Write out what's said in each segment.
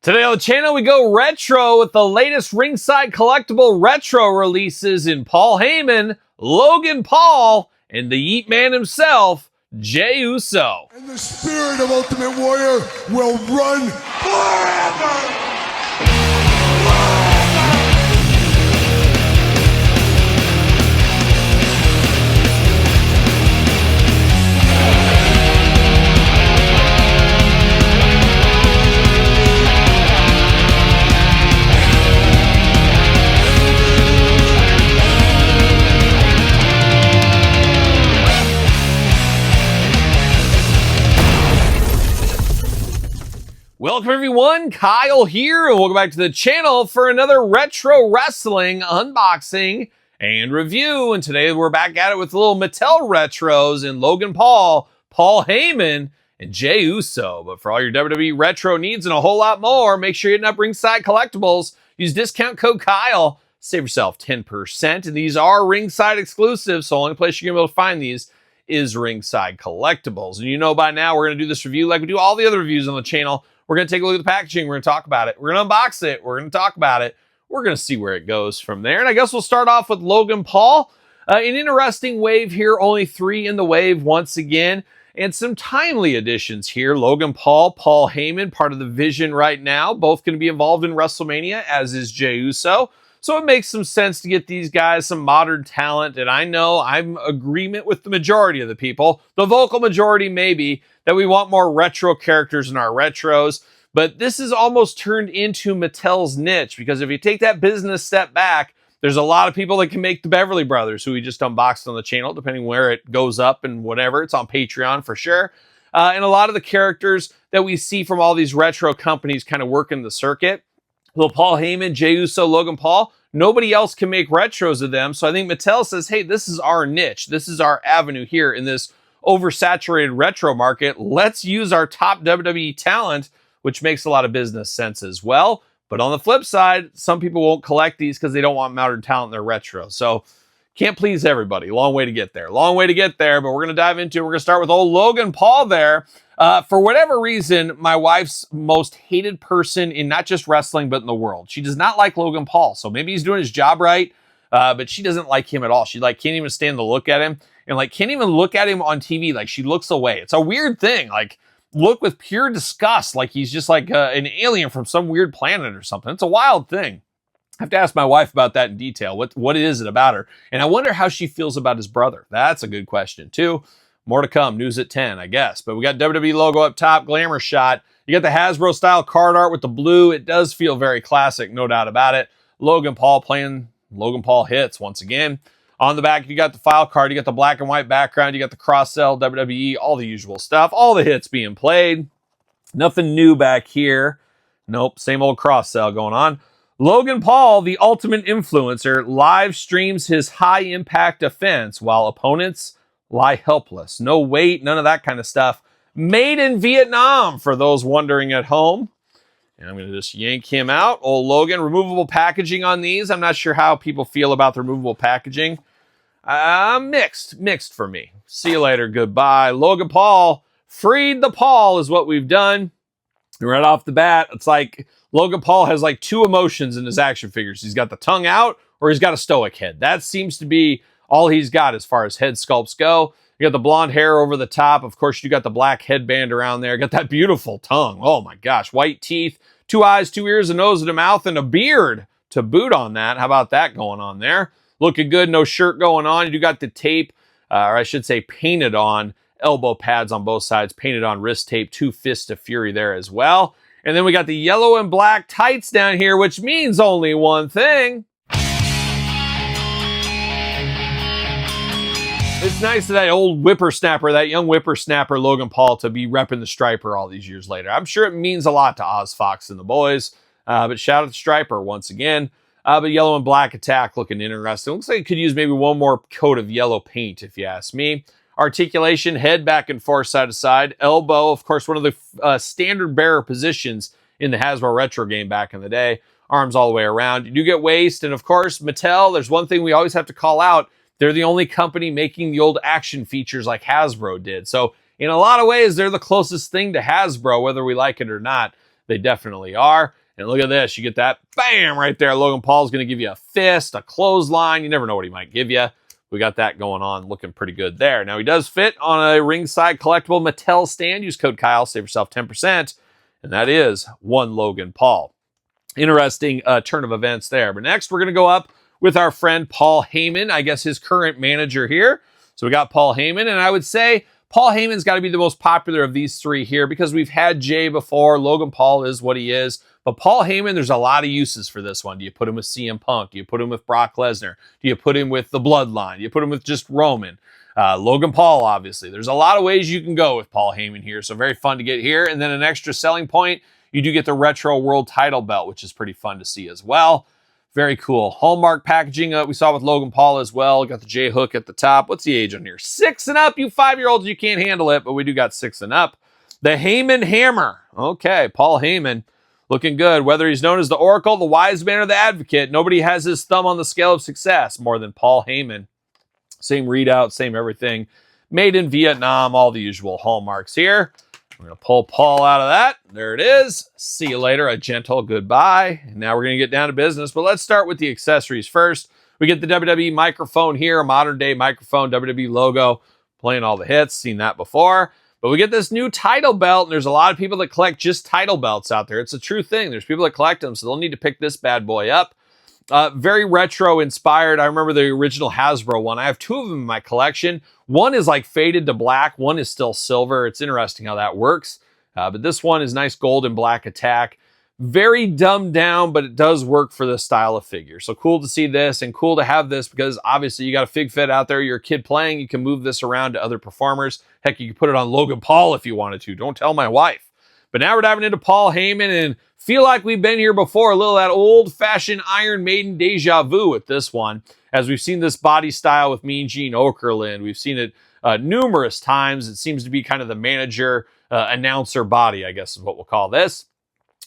Today on the channel, we go retro with the latest ringside collectible retro releases in Paul Heyman, Logan Paul, and the Yeet Man himself, Jey Uso. And the spirit of Ultimate Warrior will run forever! Welcome everyone, Kyle here, and welcome back to the channel for another retro wrestling unboxing and review. And today we're back at it with little Mattel retros in Logan Paul, Paul Heyman, and Jey Uso. But for all your WWE retro needs and a whole lot more, make sure you're hitting up Ringside Collectibles. Use discount code Kyle, save yourself 10%. And these are Ringside exclusives, so the only place you're going to be able to find these is Ringside Collectibles. And you know by now we're going to do this review like we do all the other reviews on the channel. We're going to take a look at the packaging. We're going to talk about it. We're going to unbox it. We're going to talk about it. We're going to see where it goes from there. And I guess we'll start off with Logan Paul. An interesting wave here. Only 3 in the wave once again. And some timely additions here. Logan Paul, Paul Heyman, part of the Vision right now. Both going to be involved in WrestleMania, as is Jey Uso. So it makes some sense to get these guys some modern talent. And I know I'm in agreement with the majority of the people, the vocal majority maybe, that we want more retro characters in our retros. But this is almost turned into Mattel's niche, because if you take that business step back, there's a lot of people that can make the Beverly Brothers, who we just unboxed on the channel, depending where it goes up and whatever. It's on Patreon for sure. And a lot of the characters that we see from all these retro companies kind of working the circuit. Well, Paul Heyman, Jey Uso, Logan Paul, nobody else can make retros of them. So I think Mattel says, hey, this is our niche. This is our avenue here in this oversaturated retro market. Let's use our top WWE talent, which makes a lot of business sense as well. But on the flip side, some people won't collect these because they don't want modern talent in their retro. So can't please everybody. Long way to get there. Long way to get there, but we're going to dive into it. We're going to start with old Logan Paul there. For whatever reason, my wife's most hated person in not just wrestling, but in the world. She does not like Logan Paul. So maybe he's doing his job right, but she doesn't like him at all. She can't even stand to look at him, and can't even look at him on TV. She looks away. It's a weird thing. Look with pure disgust, like he's just an alien from some weird planet or something. It's a wild thing. I have to ask my wife about that in detail. What is it about her? And I wonder how she feels about his brother. That's a good question too. More to come. News at 10, I guess. But we got WWE logo up top, glamour shot. You got the Hasbro style card art with the blue. It does feel very classic, no doubt about it. Logan Paul playing Logan Paul hits once again. On the back, you got the file card. You got the black and white background. You got the cross-sell, WWE, all the usual stuff. All the hits being played. Nothing new back here. Nope, same old cross-sell going on. Logan Paul, the ultimate influencer, live streams his high-impact offense while opponents lie helpless. No weight, none of that kind of stuff. Made in Vietnam, for those wondering at home. And I'm going to just yank him out. Old Logan, removable packaging on these. I'm not sure how people feel about the removable packaging. Mixed for me. See you later, goodbye. Logan Paul, freed the Paul is what we've done. Right off the bat, it's like Logan Paul has 2 emotions in his action figures. He's got the tongue out, or he's got a stoic head. That seems to be all he's got as far as head sculpts go. You got the blonde hair over the top. Of course, you got the black headband around there. Got that beautiful tongue. Oh my gosh. White teeth, 2 eyes, 2 ears, a nose, and a mouth, and a beard to boot on that. How about that going on there? Looking good. No shirt going on. You got the tape, or I should say painted on elbow pads on both sides. Painted on wrist tape. 2 fists of fury there as well. And then we got the yellow and black tights down here, which means only one thing. It's nice of that old whippersnapper, that young whippersnapper Logan Paul, to be repping the Striper all these years later. I'm sure it means a lot to Oz Fox and the boys. But shout out to Striper once again. But yellow and black attack looking interesting. Looks like it could use maybe one more coat of yellow paint, if you ask me. Articulation, head back and forth, side to side. Elbow, of course, one of the standard bearer positions in the Hasbro Retro game back in the day. Arms all the way around. You do get waist. And of course, Mattel, there's one thing we always have to call out. They're the only company making the old action features like Hasbro did. So in a lot of ways, they're the closest thing to Hasbro, whether we like it or not. They definitely are. And look at this. You get that, bam, right there. Logan Paul's going to give you a fist, a clothesline. You never know what he might give you. We got that going on, looking pretty good there. Now, he does fit on a ringside collectible Mattel stand. Use code Kyle, save yourself 10%. And that is one Logan Paul. Interesting turn of events there. But next, we're going to go up with our friend Paul Heyman, I guess his current manager here. So we got Paul Heyman, and I would say Paul Heyman's got to be the most popular of these three here because we've had Jey before. Logan Paul is what he is. But Paul Heyman, there's a lot of uses for this one. Do you put him with CM Punk? Do you put him with Brock Lesnar? Do you put him with the Bloodline? Do you put him with just Roman? Logan Paul, obviously. There's a lot of ways you can go with Paul Heyman here. So very fun to get here. And then an extra selling point, you do get the Retro World title belt, which is pretty fun to see as well. Very cool. Hallmark packaging we saw with Logan Paul as well. Got the J hook at the top. What's the age on here? 6 and up. You 5-year-olds, you can't handle it, but we do got 6 and up. The Heyman Hammer. Okay, Paul Heyman. Looking good. Whether he's known as the Oracle, the Wise Man, or the Advocate, nobody has his thumb on the scale of success more than Paul Heyman. Same readout, same everything. Made in Vietnam, all the usual hallmarks here. We're going to pull Paul out of that. There it is. See you later. A gentle goodbye. And now we're going to get down to business. But let's start with the accessories first. We get the WWE microphone here, a modern day microphone, WWE logo, playing all the hits. Seen that before. But we get this new title belt, and there's a lot of people that collect just title belts out there. It's a true thing. There's people that collect them, so they'll need to pick this bad boy up. Very retro inspired. I remember the original Hasbro one. I have 2 of them in my collection. One is like faded to black. One is still silver. It's interesting how that works. But this one is nice gold and black attack. Very dumbed down, but it does work for this style of figure. So cool to see this and cool to have this because obviously you got a fig fit out there. You're a kid playing. You can move this around to other performers. Heck, you could put it on Logan Paul if you wanted to. Don't tell my wife. But now we're diving into Paul Heyman and feel like we've been here before. A little of that old-fashioned Iron Maiden deja vu with this one. As we've seen this body style with Mean Gene Okerlund. We've seen it numerous times. It seems to be kind of the manager, announcer body, I guess is what we'll call this.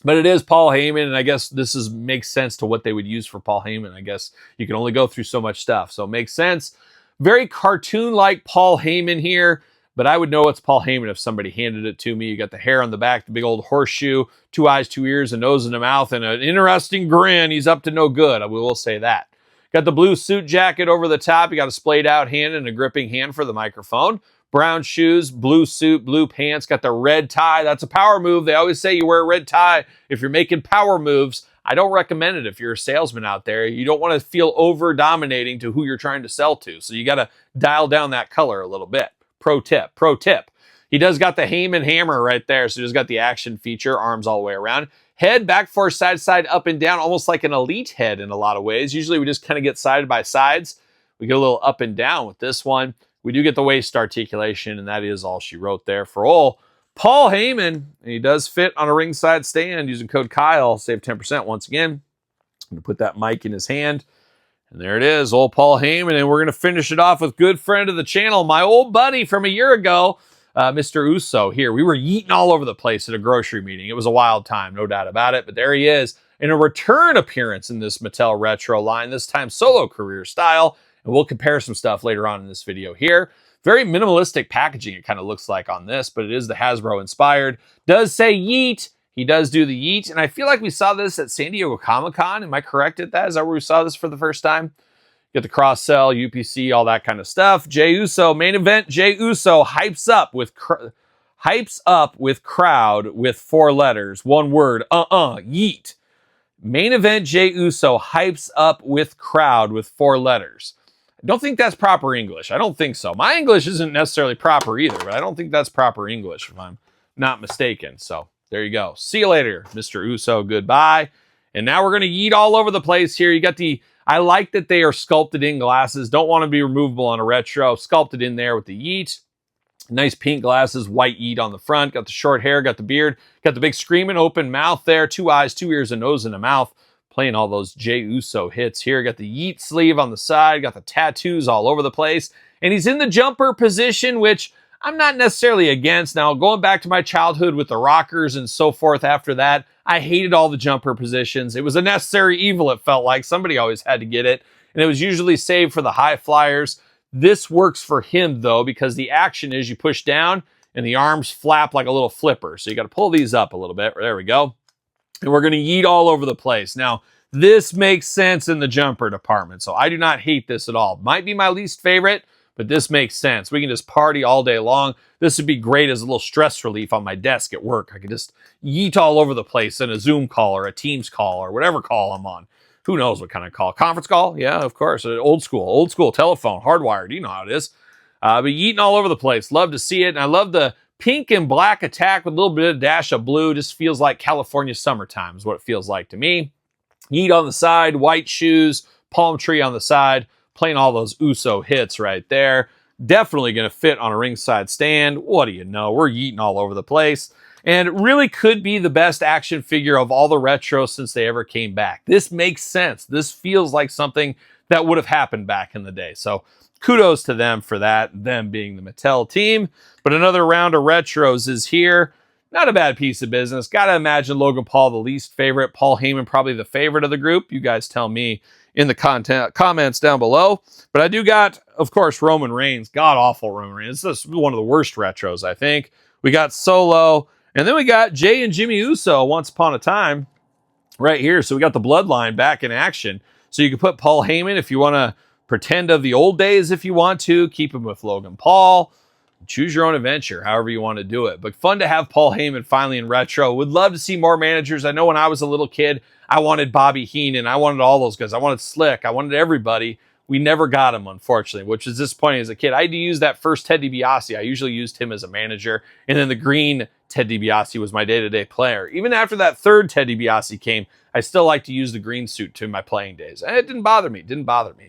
But it is Paul Heyman, and I guess this makes sense to what they would use for Paul Heyman. I guess you can only go through so much stuff, so it makes sense. Very cartoon-like Paul Heyman here. But I would know it's Paul Heyman if somebody handed it to me. You got the hair on the back, the big old horseshoe, 2 eyes, 2 ears, a nose and a mouth, and an interesting grin. He's up to no good. I will say that. Got the blue suit jacket over the top. You got a splayed out hand and a gripping hand for the microphone. Brown shoes, blue suit, blue pants. Got the red tie. That's a power move. They always say you wear a red tie if you're making power moves. I don't recommend it if you're a salesman out there. You don't want to feel over dominating to who you're trying to sell to. So you got to dial down that color a little bit. Pro tip. He does got the Heyman hammer right there. So he's got the action feature, arms all the way around. Head, back, forth, side, side, up and down, almost like an elite head in a lot of ways. Usually we just kind of get side by sides. We get a little up and down with this one. We do get the waist articulation, and that is all she wrote there for old Paul Heyman. And he does fit on a ringside stand using code Kyle. Save 10% once again. I'm going to put that mic in his hand. And there it is, old Paul Heyman, and we're going to finish it off with good friend of the channel, my old buddy from a year ago, Mr. Uso here. We were yeeting all over the place at a grocery meeting. It was a wild time, no doubt about it, but there he is in a return appearance in this Mattel Retro line, this time solo career style, and we'll compare some stuff later on in this video here. Very minimalistic packaging it kind of looks like on this, but it is the Hasbro inspired. Does say yeet. He does do the yeet, and I feel like we saw this at San Diego Comic-Con. Am I correct at that? Is that where we saw this for the first time? Get the cross-sell, UPC, all that kind of stuff. Jey Uso, main event, Jey Uso hypes up with crowd with 4 letters, 1 word, yeet. Main event, Jey Uso hypes up with crowd with 4 letters. I don't think that's proper English. I don't think so. My English isn't necessarily proper either, but I don't think that's proper English if I'm not mistaken, so... There you go. See you later, Mr. Uso. Goodbye. And now we're going to yeet all over the place here. You got I like that they are sculpted in glasses. Don't want to be removable on a retro. Sculpted in there with the yeet. Nice pink glasses, white yeet on the front. Got the short hair, got the beard. Got the big screaming open mouth there. 2 eyes, 2 ears, a nose, and a mouth. Playing all those Jey Uso hits here. Got the yeet sleeve on the side. Got the tattoos all over the place. And he's in the jumper position, which... I'm not necessarily against. Now, going back to my childhood with the rockers and so forth after that, I hated all the jumper positions. It was a necessary evil, it felt like. Somebody always had to get it, and it was usually saved for the high flyers. This works for him, though, because the action is you push down, and the arms flap like a little flipper. So you got to pull these up a little bit. There we go. and we're going to yeet all over the place. Now, this makes sense in the jumper department, so I do not hate this at all. Might be my least favorite, but this makes sense. We can just party all day long. This would be great as a little stress relief on my desk at work. I could just yeet all over the place in a Zoom call or a Teams call or whatever call I'm on. Who knows what kind of call? Conference call? Yeah, of course. Old school telephone, hardwired. You know how it is. But yeeting all over the place. Love to see it. And I love the pink and black attack with a little bit of dash of blue. Just feels like California summertime is what it feels like to me. Yeet on the side, white shoes, palm tree on the side, playing all those Uso hits right there. Definitely going to fit on a ringside stand. What do you know? We're yeeting all over the place. And it really could be the best action figure of all the retros since they ever came back. This makes sense. This feels like something that would have happened back in the day. So kudos to them for that, them being the Mattel team. But another round of retros is here. Not a bad piece of business. Got to imagine Logan Paul the least favorite. Paul Heyman probably the favorite of the group. You guys tell me in the comments down below. But I do got, of course, Roman Reigns. God-awful Roman Reigns. This is one of the worst retros, I think. We got Solo. And then we got Jey and Jimmy Uso once upon a time right here. So we got the bloodline back in action. So you can put Paul Heyman if you want to pretend of the old days if you want to. Keep him with Logan Paul. Choose your own adventure, however you want to do it. But fun to have Paul Heyman finally in retro. Would love to see more managers. I know when I was a little kid, I wanted Bobby Heenan. I wanted all those guys. I wanted Slick. I wanted everybody. We never got him, unfortunately, which is disappointing as a kid. I had to use that first Ted DiBiase. I usually used him as a manager. And then the green Ted DiBiase was my day-to-day player. Even after that third Ted DiBiase came, I still like to use the green suit to my playing days. And it didn't bother me.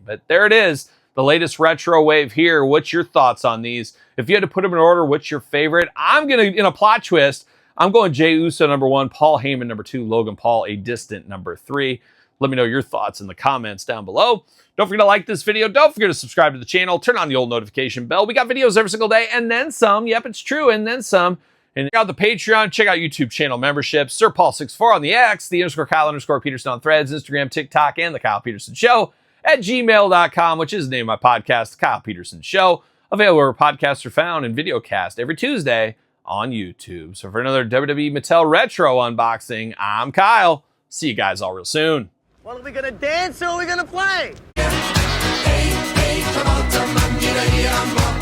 But there it is. The latest retro wave here. What's your thoughts on these? If you had to put them in order, what's your favorite? I'm going to, in a plot twist, I'm going Jey Uso number 1, Paul Heyman number 2, Logan Paul a distant number 3. Let me know your thoughts in the comments down below. Don't forget to like this video. Don't forget to subscribe to the channel. Turn on the old notification bell. We got videos every single day and then some. Yep, it's true, and then some. And check out the Patreon. Check out YouTube channel memberships. SirPaul64 on the X, the _Kyle_Peterson on Threads, Instagram, TikTok, and the Kyle Peterson Show at gmail.com, which is the name of my podcast, The Kyle Peterson Show. Available where podcasts are found and videocast every Tuesday on YouTube. So for another WWE Mattel Retro unboxing, I'm Kyle. See you guys all real soon. Well, are we gonna dance or are we gonna play? Hey, hey, come on,